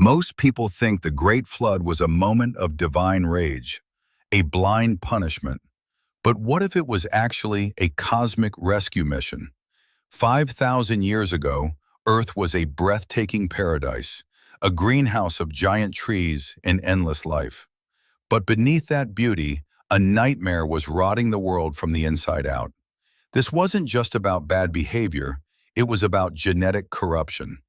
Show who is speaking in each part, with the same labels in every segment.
Speaker 1: Most people think the Great Flood was a moment of divine rage, a blind punishment. But what if it was actually a cosmic rescue mission? 5,000 years ago, Earth was a breathtaking paradise, a greenhouse of giant trees and endless life. But beneath that beauty, a nightmare was rotting the world from the inside out. This wasn't just about bad behavior, it was about genetic corruption.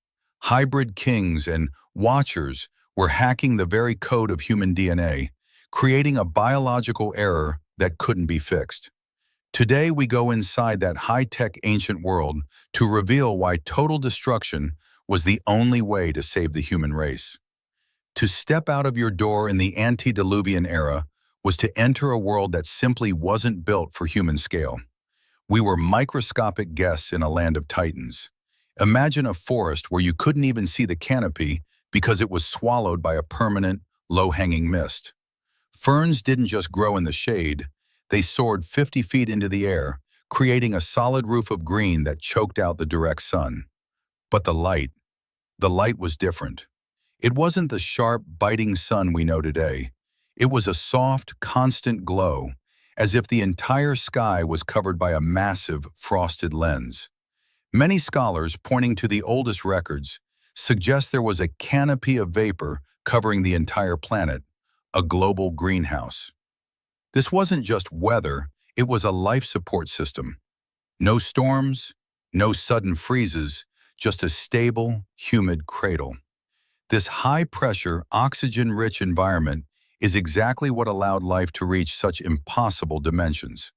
Speaker 1: Hybrid kings and watchers were hacking the very code of human DNA, creating a biological error that couldn't be fixed. Today we go inside that high-tech ancient world to reveal why total destruction was the only way to save the human race. To step out of your door in the Antediluvian era was to enter a world that simply wasn't built for human scale. We were microscopic guests in a land of titans. Imagine a forest where you couldn't even see the canopy because it was swallowed by a permanent, low-hanging mist. Ferns didn't just grow in the shade, they soared 50 feet into the air, creating a solid roof of green that choked out the direct sun. But the light was different. It wasn't the sharp, biting sun we know today. It was a soft, constant glow, as if the entire sky was covered by a massive, frosted lens. Many scholars, pointing to the oldest records, suggest there was a canopy of vapor covering the entire planet, a global greenhouse. This wasn't just weather, it was a life support system. No storms, no sudden freezes, just a stable, humid cradle. This high-pressure, oxygen-rich environment is exactly what allowed life to reach such impossible dimensions.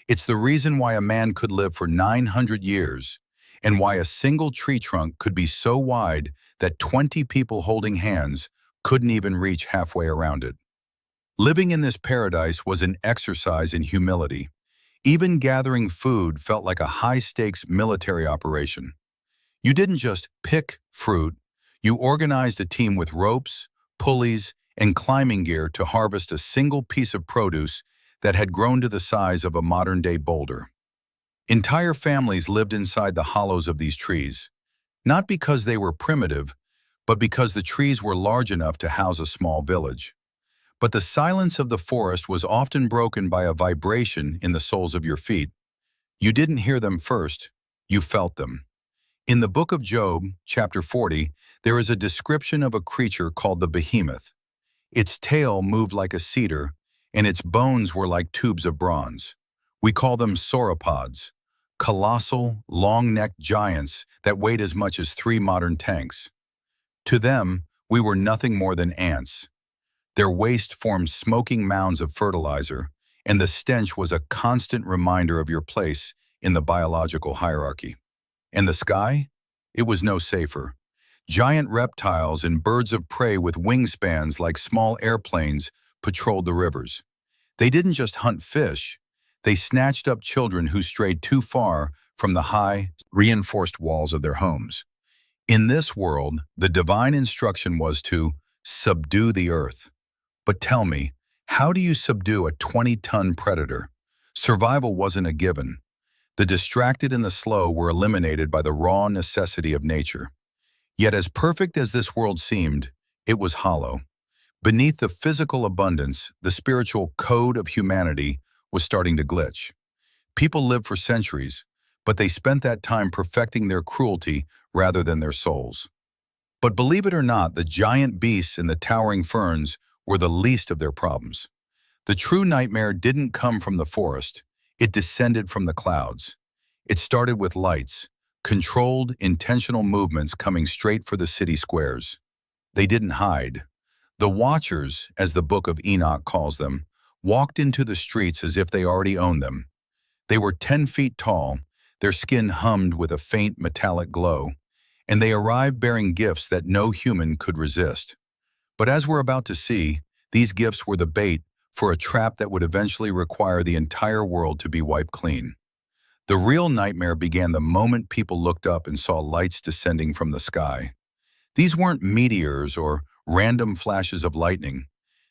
Speaker 1: It's the reason why a man could live for 900 years, and why a single tree trunk could be so wide that 20 people holding hands couldn't even reach halfway around it. Living in this paradise was an exercise in humility. Even gathering food felt like a high-stakes military operation. You didn't just pick fruit, you organized a team with ropes, pulleys, and climbing gear to harvest a single piece of produce that had grown to the size of a modern-day boulder. Entire families lived inside the hollows of these trees, not because they were primitive, but because the trees were large enough to house a small village. But the silence of the forest was often broken by a vibration in the soles of your feet. You didn't hear them first, you felt them. In the book of Job, chapter 40, there is a description of a creature called the behemoth. Its tail moved like a cedar, and its bones were like tubes of bronze. We call them sauropods. Colossal, long-necked giants that weighed as much as 3 modern tanks. To them, we were nothing more than ants. Their waste formed smoking mounds of fertilizer, and the stench was a constant reminder of your place in the biological hierarchy. And the sky? It was no safer. Giant reptiles and birds of prey with wingspans like small airplanes patrolled the rivers. They didn't just hunt fish, they snatched up children who strayed too far from the high, reinforced walls of their homes. In this world, the divine instruction was to subdue the earth. But tell me, how do you subdue a 20-ton predator? Survival wasn't a given. The distracted and the slow were eliminated by the raw necessity of nature. Yet as perfect as this world seemed, it was hollow. Beneath the physical abundance, the spiritual code of humanity was starting to glitch. People lived for centuries, but they spent that time perfecting their cruelty rather than their souls. But believe it or not, the giant beasts and the towering ferns were the least of their problems. The true nightmare didn't come from the forest, it descended from the clouds. It started with lights, controlled, intentional movements coming straight for the city squares. They didn't hide. The Watchers, as the Book of Enoch calls them, walked into the streets as if they already owned them. They were 10 feet tall, their skin hummed with a faint metallic glow, and they arrived bearing gifts that no human could resist. But as we're about to see, these gifts were the bait for a trap that would eventually require the entire world to be wiped clean. The real nightmare began the moment people looked up and saw lights descending from the sky. These weren't meteors or random flashes of lightning.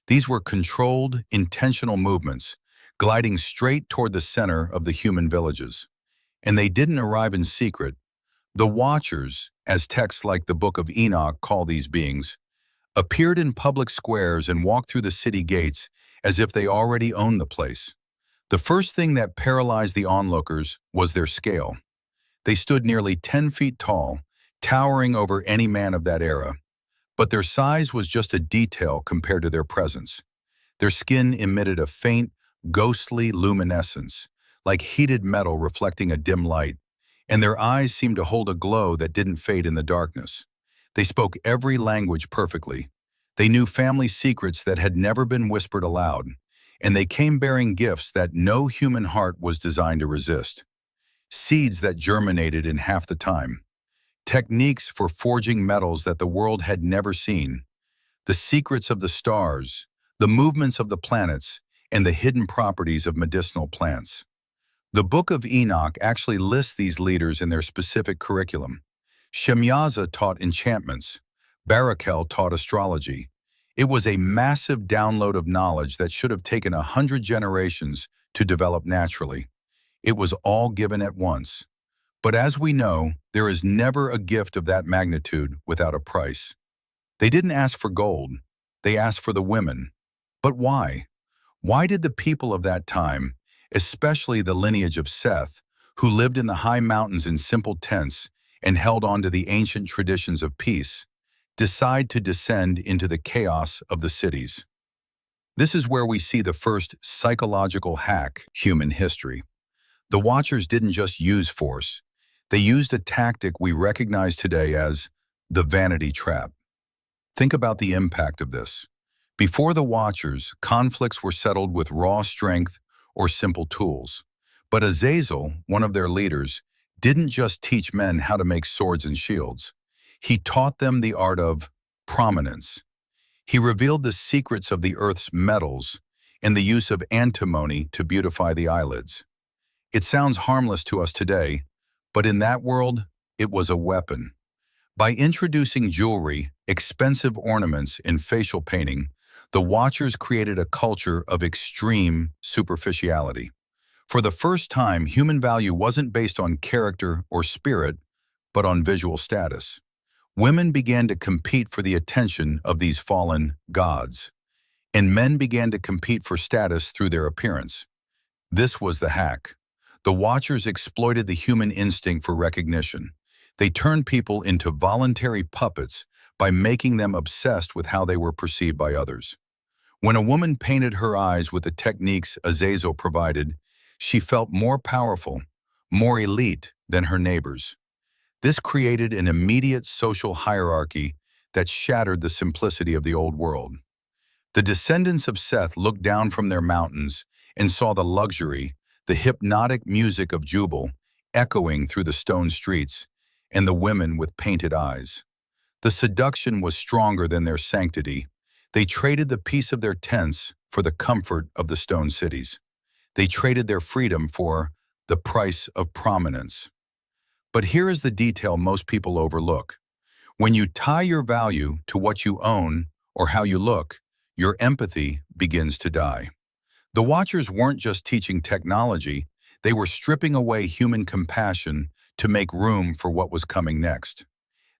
Speaker 1: These were controlled, intentional movements, gliding straight toward the center of the human villages. And they didn't arrive in secret. The Watchers, as texts like the Book of Enoch call these beings, appeared in public squares and walked through the city gates as if they already owned the place. The first thing that paralyzed the onlookers was their scale. They stood nearly 10 feet tall, towering over any man of that era. But their size was just a detail compared to their presence. Their skin emitted a faint, ghostly luminescence, like heated metal reflecting a dim light, and their eyes seemed to hold a glow that didn't fade in the darkness. They spoke every language perfectly. They knew family secrets that had never been whispered aloud, and they came bearing gifts that no human heart was designed to resist. Seeds that germinated in half the time. Techniques for forging metals that the world had never seen. The secrets of the stars, the movements of the planets, and the hidden properties of medicinal plants. The Book of Enoch actually lists these leaders in their specific curriculum. Shemyaza taught enchantments. Barakel taught astrology. It was a massive download of knowledge that should have taken 100 generations to develop naturally. It was all given at once. But as we know, there is never a gift of that magnitude without a price. They didn't ask for gold. They asked for the women. But why? Why did the people of that time, especially the lineage of Seth, who lived in the high mountains in simple tents and held on to the ancient traditions of peace, decide to descend into the chaos of the cities? This is where we see the first psychological hack human history. The Watchers didn't just use force. They used a tactic we recognize today as the vanity trap. Think about the impact of this. Before the Watchers, conflicts were settled with raw strength or simple tools. But Azazel, one of their leaders, didn't just teach men how to make swords and shields. He taught them the art of prominence. He revealed the secrets of the earth's metals and the use of antimony to beautify the eyelids. It sounds harmless to us today, but in that world, it was a weapon. By introducing jewelry, expensive ornaments, and facial painting, the Watchers created a culture of extreme superficiality. For the first time, human value wasn't based on character or spirit, but on visual status. Women began to compete for the attention of these fallen gods, and men began to compete for status through their appearance. This was the hack. The Watchers exploited the human instinct for recognition. They turned people into voluntary puppets by making them obsessed with how they were perceived by others. When a woman painted her eyes with the techniques Azazel provided, she felt more powerful, more elite than her neighbors. This created an immediate social hierarchy that shattered the simplicity of the old world. The descendants of Seth looked down from their mountains and saw the luxury, the hypnotic music of Jubal echoing through the stone streets, and the women with painted eyes. The seduction was stronger than their sanctity. They traded the peace of their tents for the comfort of the stone cities. They traded their freedom for the price of prominence. But here is the detail most people overlook. When you tie your value to what you own or how you look, your empathy begins to die. The Watchers weren't just teaching technology, they were stripping away human compassion to make room for what was coming next.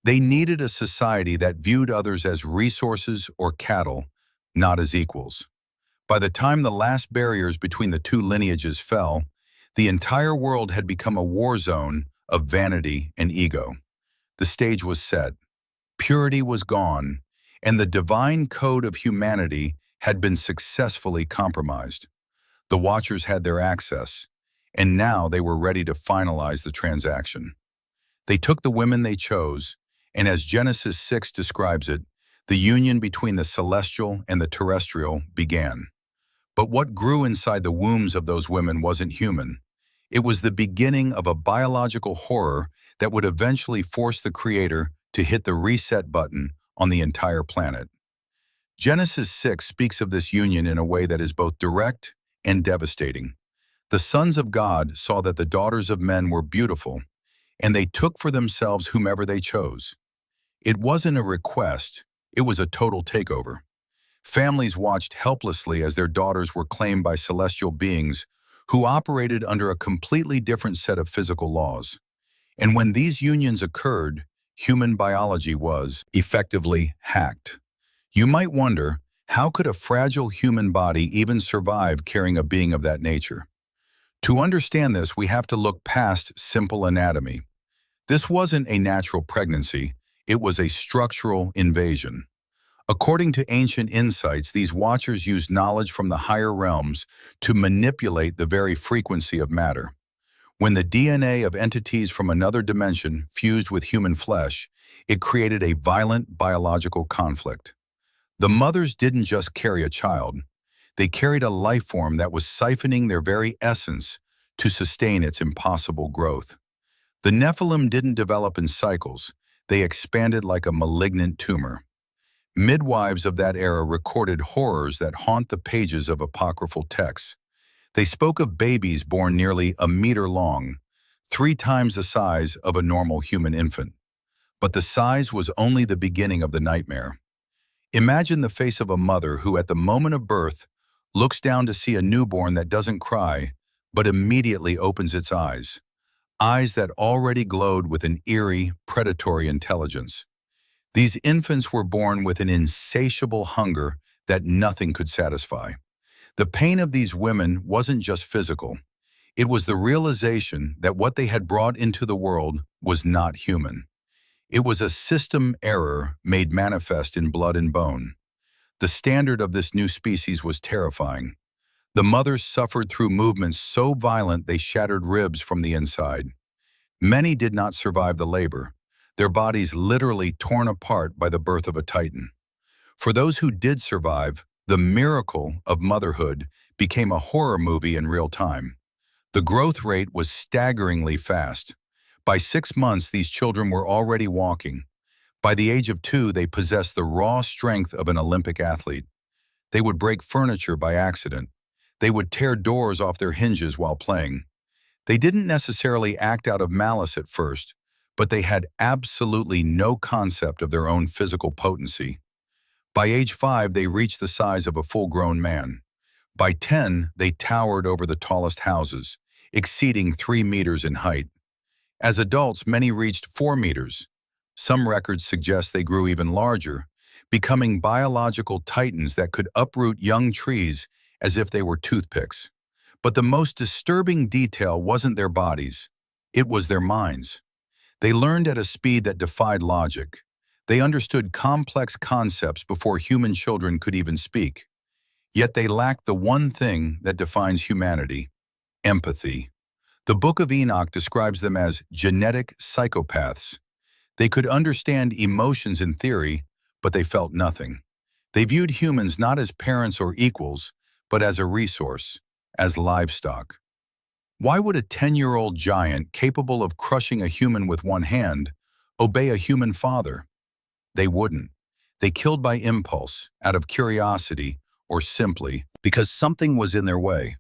Speaker 1: They needed a society that viewed others as resources or cattle, not as equals. By the time the last barriers between the two lineages fell, the entire world had become a war zone of vanity and ego. The stage was set, purity was gone, and the divine code of humanity had been successfully compromised. The Watchers had their access, and now they were ready to finalize the transaction. They took the women they chose, and as Genesis 6 describes it, the union between the celestial and the terrestrial began. But what grew inside the wombs of those women wasn't human. It was the beginning of a biological horror that would eventually force the Creator to hit the reset button on the entire planet. Genesis 6 speaks of this union in a way that is both direct and devastating. The sons of God saw that the daughters of men were beautiful, and they took for themselves whomever they chose. It wasn't a request, it was a total takeover. Families watched helplessly as their daughters were claimed by celestial beings who operated under a completely different set of physical laws. And when these unions occurred, human biology was effectively hacked. You might wonder, how could a fragile human body even survive carrying a being of that nature? To understand this, we have to look past simple anatomy. This wasn't a natural pregnancy, it was a structural invasion. According to ancient insights, these watchers used knowledge from the higher realms to manipulate the very frequency of matter. When the DNA of entities from another dimension fused with human flesh, it created a violent biological conflict. The mothers didn't just carry a child, they carried a life form that was siphoning their very essence to sustain its impossible growth. The Nephilim didn't develop in cycles, they expanded like a malignant tumor. Midwives of that era recorded horrors that haunt the pages of apocryphal texts. They spoke of babies born nearly a meter long, 3 times the size of a normal human infant. But the size was only the beginning of the nightmare. Imagine the face of a mother who, at the moment of birth, looks down to see a newborn that doesn't cry, but immediately opens its eyes. Eyes that already glowed with an eerie, predatory intelligence. These infants were born with an insatiable hunger that nothing could satisfy. The pain of these women wasn't just physical. It was the realization that what they had brought into the world was not human. It was a system error made manifest in blood and bone. The standard of this new species was terrifying. The mothers suffered through movements so violent they shattered ribs from the inside. Many did not survive the labor, their bodies literally torn apart by the birth of a titan. For those who did survive, the miracle of motherhood became a horror movie in real time. The growth rate was staggeringly fast. By 6 months, these children were already walking. By the age of 2, they possessed the raw strength of an Olympic athlete. They would break furniture by accident. They would tear doors off their hinges while playing. They didn't necessarily act out of malice at first, but they had absolutely no concept of their own physical potency. By age 5, they reached the size of a full-grown man. By 10, they towered over the tallest houses, exceeding 3 meters in height. As adults, many reached 4 meters. Some records suggest they grew even larger, becoming biological titans that could uproot young trees as if they were toothpicks. But the most disturbing detail wasn't their bodies, it was their minds. They learned at a speed that defied logic. They understood complex concepts before human children could even speak. Yet they lacked the one thing that defines humanity: empathy. The Book of Enoch describes them as genetic psychopaths. They could understand emotions in theory, but they felt nothing. They viewed humans not as parents or equals, but as a resource, as livestock. Why would a 10-year-old giant capable of crushing a human with one hand obey a human father? They wouldn't. They killed by impulse, out of curiosity, or simply because something was in their way.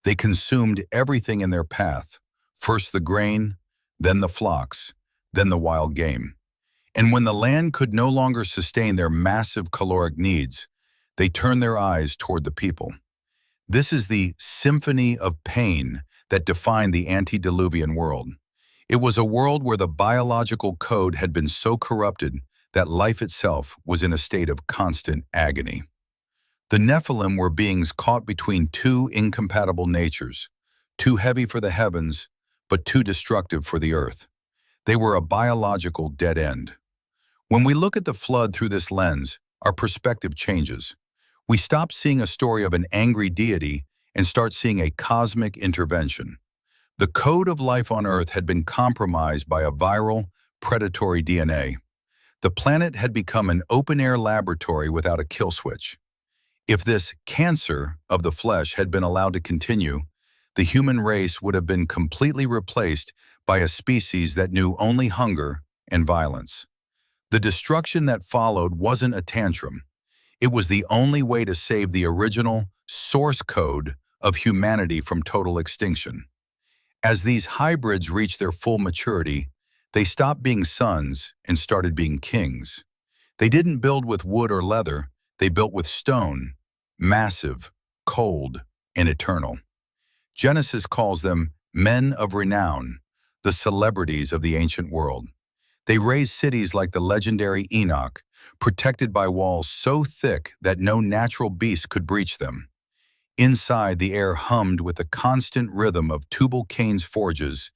Speaker 1: They consumed everything in their path, first the grain, then the flocks, then the wild game. And when the land could no longer sustain their massive caloric needs, they turned their eyes toward the people. This is the symphony of pain that defined the antediluvian world. It was a world where the biological code had been so corrupted that life itself was in a state of constant agony. The Nephilim were beings caught between 2 incompatible natures, too heavy for the heavens, but too destructive for the earth. They were a biological dead end. When we look at the flood through this lens, our perspective changes. We stop seeing a story of an angry deity and start seeing a cosmic intervention. The code of life on Earth had been compromised by a viral, predatory DNA. The planet had become an open-air laboratory without a kill switch. If this cancer of the flesh had been allowed to continue, the human race would have been completely replaced by a species that knew only hunger and violence. The destruction that followed wasn't a tantrum. It was the only way to save the original source code of humanity from total extinction. As these hybrids reached their full maturity, they stopped being sons and started being kings. They didn't build with wood or leather, they built with stone, massive, cold, and eternal. Genesis calls them men of renown, the celebrities of the ancient world. They raised cities like the legendary Enoch, protected by walls so thick that no natural beast could breach them. Inside, the air hummed with the constant rhythm of Tubal-Cain's forges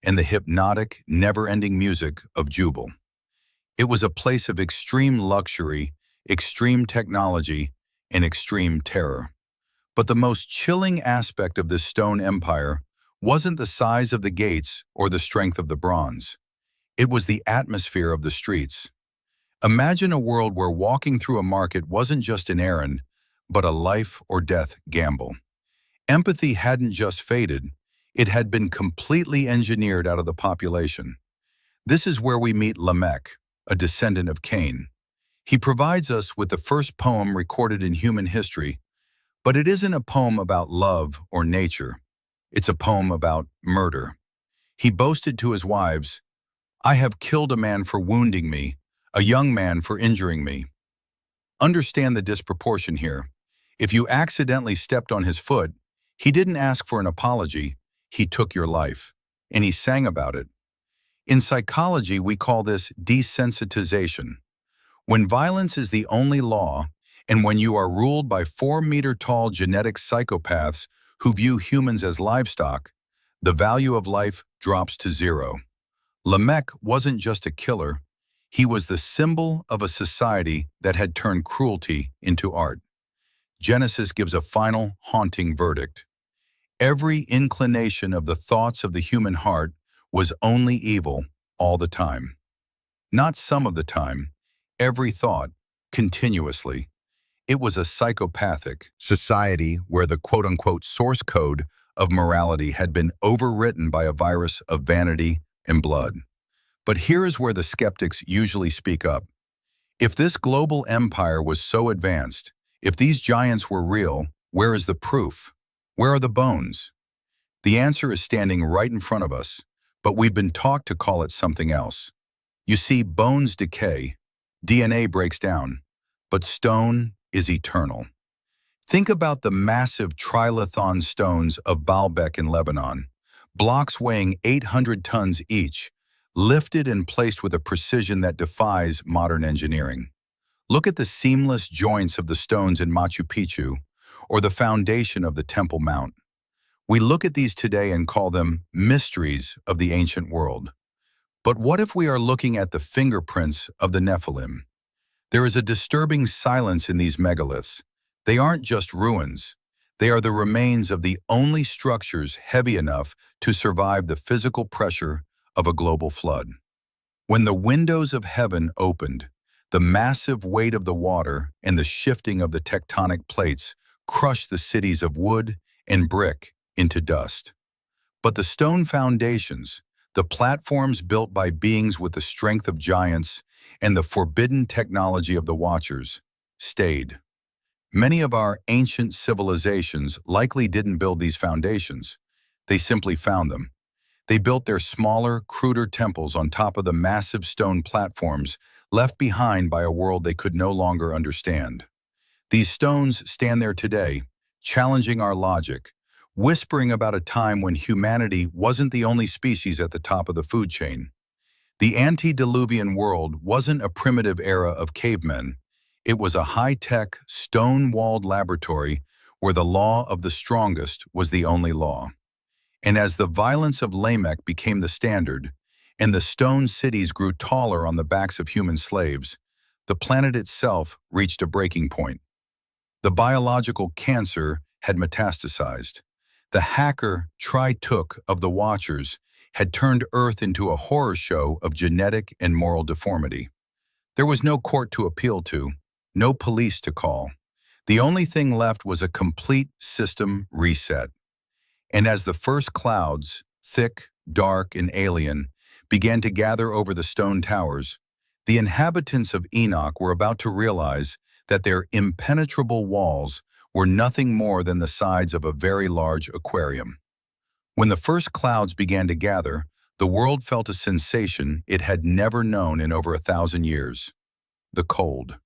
Speaker 1: and the hypnotic, never-ending music of Jubal. It was a place of extreme luxury, extreme technology, and extreme terror. But the most chilling aspect of this stone empire wasn't the size of the gates or the strength of the bronze. It was the atmosphere of the streets. Imagine a world where walking through a market wasn't just an errand, but a life or death gamble. Empathy hadn't just faded, it had been completely engineered out of the population. This is where we meet Lamech, a descendant of Cain. He provides us with the first poem recorded in human history, but it isn't a poem about love or nature. It's a poem about murder. He boasted to his wives, "I have killed a man for wounding me, a young man for injuring me." Understand the disproportion here. If you accidentally stepped on his foot, he didn't ask for an apology, he took your life, and he sang about it. In psychology, we call this desensitization. When violence is the only law, and when you are ruled by 4-meter-tall genetic psychopaths who view humans as livestock, the value of life drops to zero. Lamech wasn't just a killer, he was the symbol of a society that had turned cruelty into art. Genesis gives a final, haunting verdict. Every inclination of the thoughts of the human heart was only evil all the time. Not some of the time, every thought, continuously. It was a psychopathic society where the quote-unquote source code of morality had been overwritten by a virus of vanity and blood. But here is where the skeptics usually speak up. If this global empire was so advanced, if these giants were real, where is the proof? Where are the bones? The answer is standing right in front of us, but we've been taught to call it something else. You see, bones decay, DNA breaks down, but stone is eternal. Think about the massive trilithon stones of Baalbek in Lebanon, blocks weighing 800 tons each, lifted and placed with a precision that defies modern engineering. Look at the seamless joints of the stones in Machu Picchu, or the foundation of the Temple Mount. We look at these today and call them mysteries of the ancient world. But what if we are looking at the fingerprints of the Nephilim? There is a disturbing silence in these megaliths. They aren't just ruins. They are the remains of the only structures heavy enough to survive the physical pressure of a global flood. When the windows of heaven opened, the massive weight of the water and the shifting of the tectonic plates crushed the cities of wood and brick into dust. But the stone foundations, the platforms built by beings with the strength of giants and the forbidden technology of the Watchers, stayed. Many of our ancient civilizations likely didn't build these foundations. They simply found them. They built their smaller, cruder temples on top of the massive stone platforms left behind by a world they could no longer understand. These stones stand there today, challenging our logic, whispering about a time when humanity wasn't the only species at the top of the food chain. The Antediluvian world wasn't a primitive era of cavemen. It was a high-tech, stone-walled laboratory where the law of the strongest was the only law. And as the violence of Lamech became the standard, and the stone cities grew taller on the backs of human slaves, the planet itself reached a breaking point. The biological cancer had metastasized. The hacker Tri-Took of the Watchers had turned Earth into a horror show of genetic and moral deformity. There was no court to appeal to, no police to call. The only thing left was a complete system reset. And as the first clouds, thick, dark, and alien, began to gather over the stone towers, the inhabitants of Enoch were about to realize that their impenetrable walls were nothing more than the sides of a very large aquarium. When the first clouds began to gather, the world felt a sensation it had never known in over 1,000 years: the cold.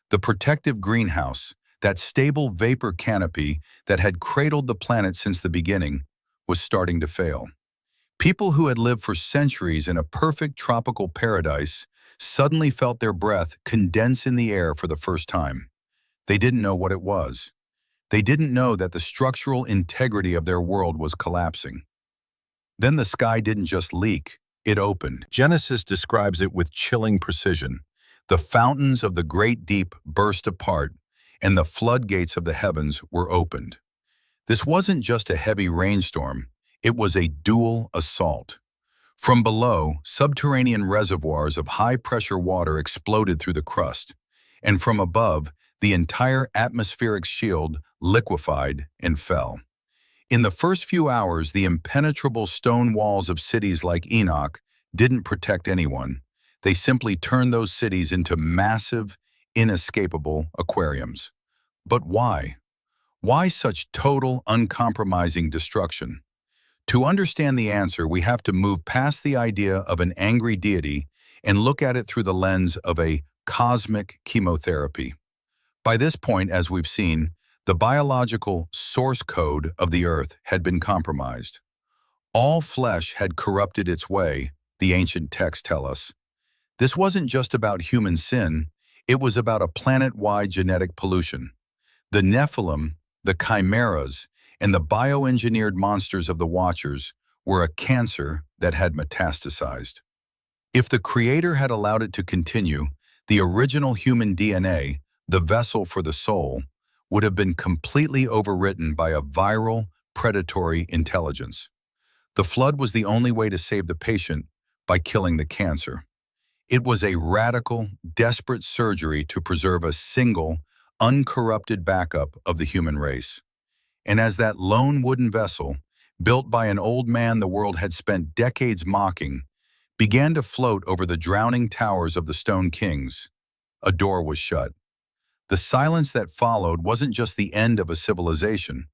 Speaker 1: The protective greenhouse, that stable vapor canopy that had cradled the planet since the beginning, was starting to fail. People who had lived for centuries in a perfect tropical paradise suddenly felt their breath condense in the air for the first time. They didn't know what it was. They didn't know that the structural integrity of their world was collapsing. Then the sky didn't just leak, it opened. Genesis describes it with chilling precision. The fountains of the great deep burst apart, and the floodgates of the heavens were opened. This wasn't just a heavy rainstorm, it was a dual assault. From below, subterranean reservoirs of high-pressure water exploded through the crust, and from above, the entire atmospheric shield liquefied and fell. In the first few hours, the impenetrable stone walls of cities like Enoch didn't protect anyone. They simply turned those cities into massive, inescapable aquariums. But why? Why such total, uncompromising destruction? To understand the answer, we have to move past the idea of an angry deity and look at it through the lens of a cosmic chemotherapy. By this point, as we've seen, the biological source code of the earth had been compromised. All flesh had corrupted its way, the ancient texts tell us. This wasn't just about human sin, it was about a planet-wide genetic pollution. The Nephilim, the chimeras, and the bioengineered monsters of the Watchers were a cancer that had metastasized. If the Creator had allowed it to continue, the original human DNA, the vessel for the soul, would have been completely overwritten by a viral, predatory intelligence. The flood was the only way to save the patient by killing the cancer. It was a radical, desperate surgery to preserve a single, uncorrupted backup of the human race. And as that lone wooden vessel, built by an old man the world had spent decades mocking, began to float over the drowning towers of the Stone Kings, a door was shut. The silence that followed wasn't just the end of a civilization.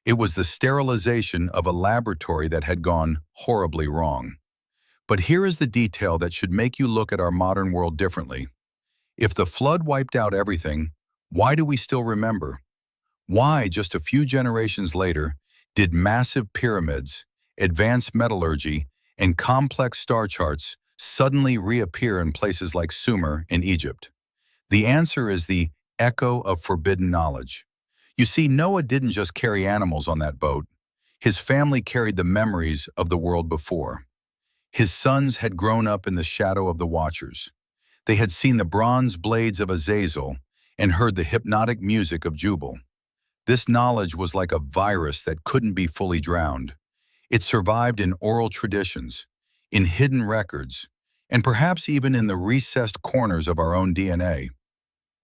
Speaker 1: It was the sterilization of a laboratory that had gone horribly wrong. But here is the detail that should make you look at our modern world differently. If the flood wiped out everything, why do we still remember? Why, just a few generations later, did massive pyramids, advanced metallurgy, and complex star charts suddenly reappear in places like Sumer in Egypt? The answer is the echo of forbidden knowledge. You see, Noah didn't just carry animals on that boat. His family carried the memories of the world before. His sons had grown up in the shadow of the Watchers. They had seen the bronze blades of Azazel and heard the hypnotic music of Jubal. This knowledge was like a virus that couldn't be fully drowned. It survived in oral traditions, in hidden records, and perhaps even in the recessed corners of our own DNA.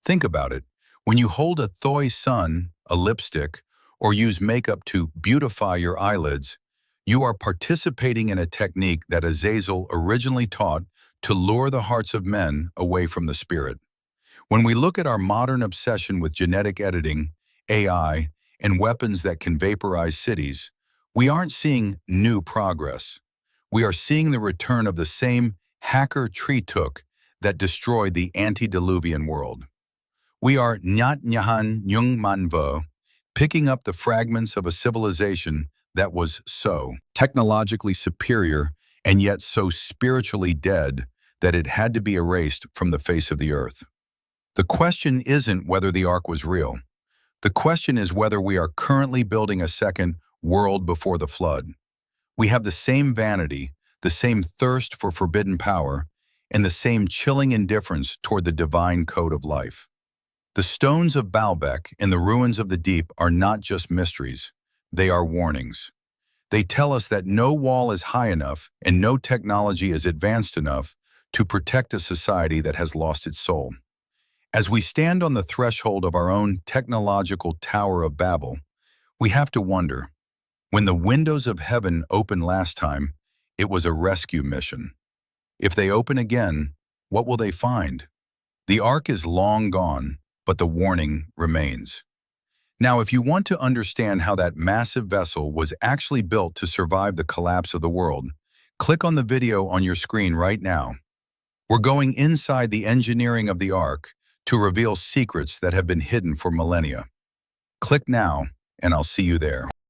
Speaker 1: Think about it. When you hold a toy sun, a lipstick, or use makeup to beautify your eyelids, you are participating in a technique that Azazel originally taught to lure the hearts of men away from the spirit. When we look at our modern obsession with genetic editing, AI, and weapons that can vaporize cities, we aren't seeing new progress. We are seeing the return of the same hacker tree took that destroyed the antediluvian world. We are Nyat Nyahan Nyung Manvo, picking up the fragments of a civilization that was so technologically superior and yet so spiritually dead that it had to be erased from the face of the earth. The question isn't whether the ark was real. The question is whether we are currently building a second world before the flood. We have the same vanity, the same thirst for forbidden power, and the same chilling indifference toward the divine code of life. The stones of Baalbek and the ruins of the deep are not just mysteries, they are warnings. They tell us that no wall is high enough and no technology is advanced enough to protect a society that has lost its soul. As we stand on the threshold of our own technological Tower of Babel, we have to wonder, when the windows of heaven opened last time, it was a rescue mission. If they open again, what will they find? The ark is long gone, but the warning remains. Now, if you want to understand how that massive vessel was actually built to survive the collapse of the world, click on the video on your screen right now. We're going inside the engineering of the ark to reveal secrets that have been hidden for millennia. Click now, and I'll see you there.